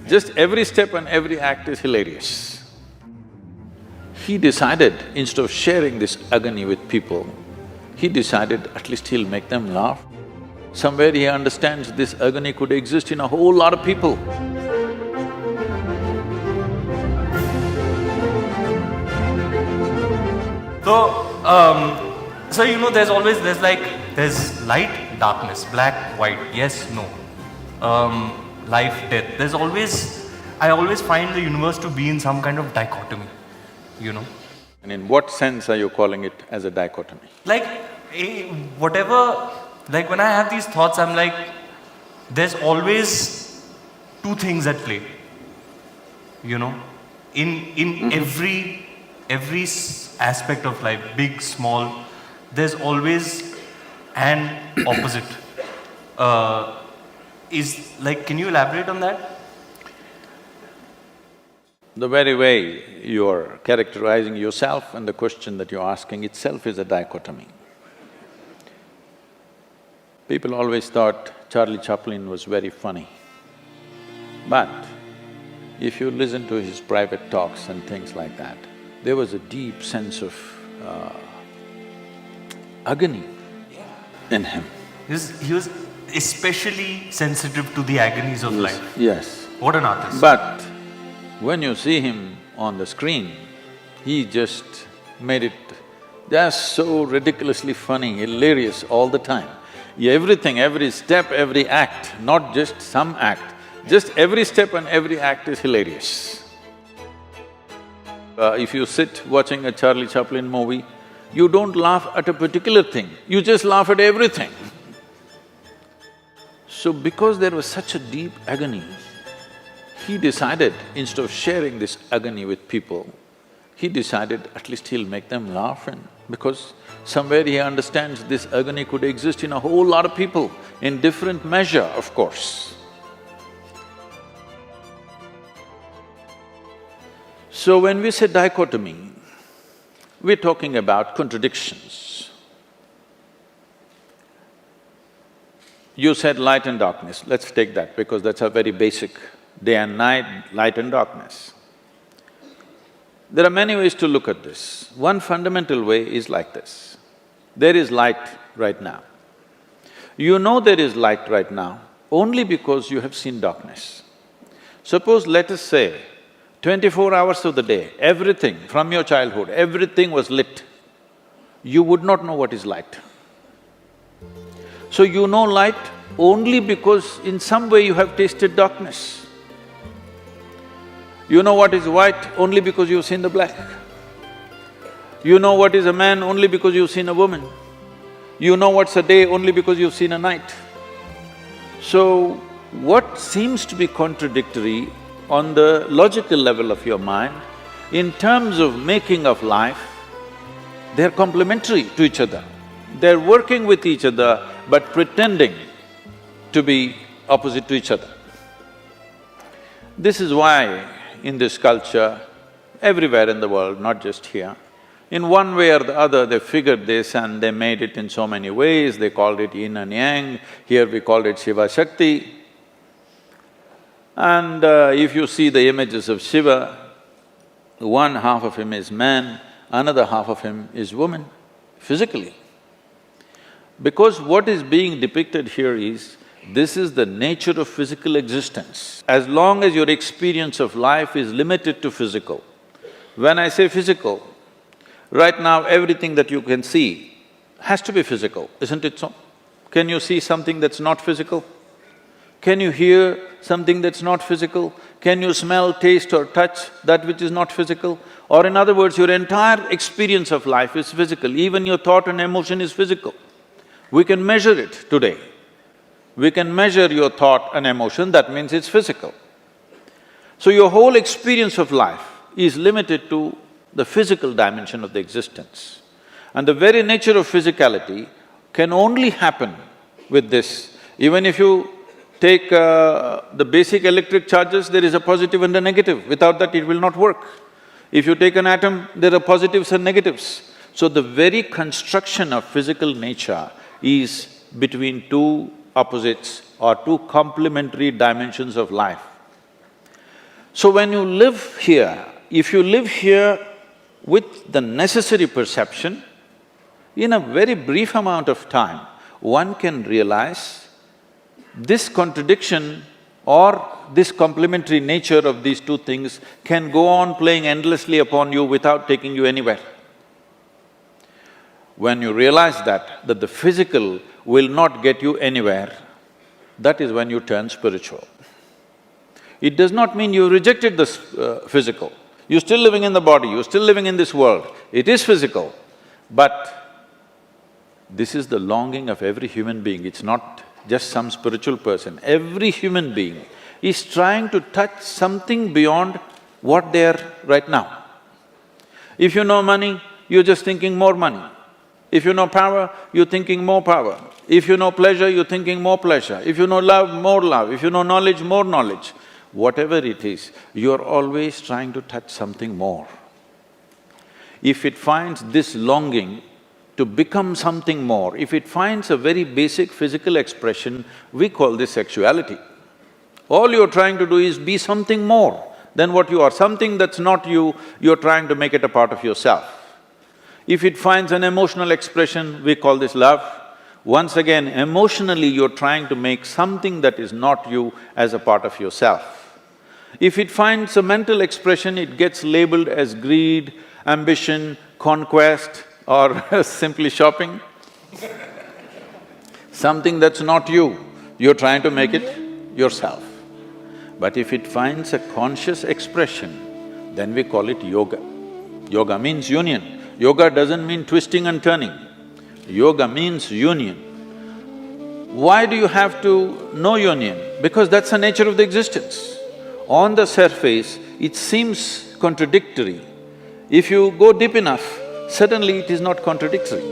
Just every step and every act is hilarious. He decided, instead of sharing this agony with people, he decided at least he'll make them laugh. Somewhere he understands this agony could exist in a whole lot of people. So you know, there's light, darkness, black, white, yes, no. Life, death. I always find the universe to be in some kind of dichotomy, you know. And in what sense are you calling it as a dichotomy? Like, like when I have these thoughts, I'm like, there's always two things at play, you know, in every aspect of life, big, small, there's always an opposite. Can you elaborate on that? The very way you're characterizing yourself and the question that you're asking itself is a dichotomy. People always thought Charlie Chaplin was very funny. But if you listen to his private talks and things like that, there was a deep sense of agony in him. He was especially sensitive to the agonies of life. Yes. What an artist. But when you see him on the screen, he just made it just so ridiculously funny, hilarious all the time. Everything, every step, every act, not just some act, just every step and every act is hilarious. If you sit watching a Charlie Chaplin movie, you don't laugh at a particular thing, you just laugh at everything. So because there was such a deep agony, he decided, instead of sharing this agony with people, he decided at least he'll make them laugh, and because somewhere he understands this agony could exist in a whole lot of people, in different measure, of course. So when we say dichotomy, we're talking about contradictions. You said light and darkness, let's take that because that's a very basic, day and night, light and darkness. There are many ways to look at this. One fundamental way is like this. There is light right now. You know there is light right now only because you have seen darkness. Suppose, let us say, 24 hours of the day, everything from your childhood, everything was lit, you would not know what is light. So you know light only because in some way you have tasted darkness. You know what is white only because you've seen the black. You know what is a man only because you've seen a woman. You know what's a day only because you've seen a night. So, what seems to be contradictory on the logical level of your mind, in terms of making of life, they're complementary to each other. They're working with each other but pretending to be opposite to each other. This is why in this culture, everywhere in the world, not just here, in one way or the other they figured this and they made it in so many ways, they called it yin and yang, here we called it Shiva Shakti. And if you see the images of Shiva, one half of him is man, another half of him is woman, physically. Because what is being depicted here is, this is the nature of physical existence. As long as your experience of life is limited to physical, when I say physical, right now everything that you can see has to be physical, isn't it so? Can you see something that's not physical? Can you hear something that's not physical? Can you smell, taste or touch that which is not physical? Or in other words, your entire experience of life is physical, even your thought and emotion is physical. We can measure it today. We can measure your thought and emotion, that means it's physical. So your whole experience of life is limited to the physical dimension of the existence. And the very nature of physicality can only happen with this. Even if you take the basic electric charges, there is a positive and a negative, without that it will not work. If you take an atom, there are positives and negatives. So the very construction of physical nature is between two opposites or two complementary dimensions of life. So when you live here, if you live here with the necessary perception, in a very brief amount of time, one can realize this contradiction or this complementary nature of these two things can go on playing endlessly upon you without taking you anywhere. When you realize that the physical will not get you anywhere, that is when you turn spiritual. It does not mean you rejected the physical. You're still living in the body, you're still living in this world. It is physical, but this is the longing of every human being. It's not just some spiritual person. Every human being is trying to touch something beyond what they are right now. If you know money, you're just thinking more money. If you know power, you're thinking more power. If you know pleasure, you're thinking more pleasure. If you know love, more love. If you know knowledge, more knowledge. Whatever it is, you're always trying to touch something more. If it finds this longing to become something more, if it finds a very basic physical expression, we call this sexuality. All you're trying to do is be something more than what you are. Something that's not you, you're trying to make it a part of yourself. If it finds an emotional expression, we call this love. Once again, emotionally you're trying to make something that is not you as a part of yourself. If it finds a mental expression, it gets labeled as greed, ambition, conquest, or simply shopping. Something that's not you, you're trying to make it yourself. But if it finds a conscious expression, then we call it yoga. Yoga means union. Yoga doesn't mean twisting and turning. Yoga means union. Why do you have to know union? Because that's the nature of the existence. On the surface, it seems contradictory. If you go deep enough, suddenly it is not contradictory.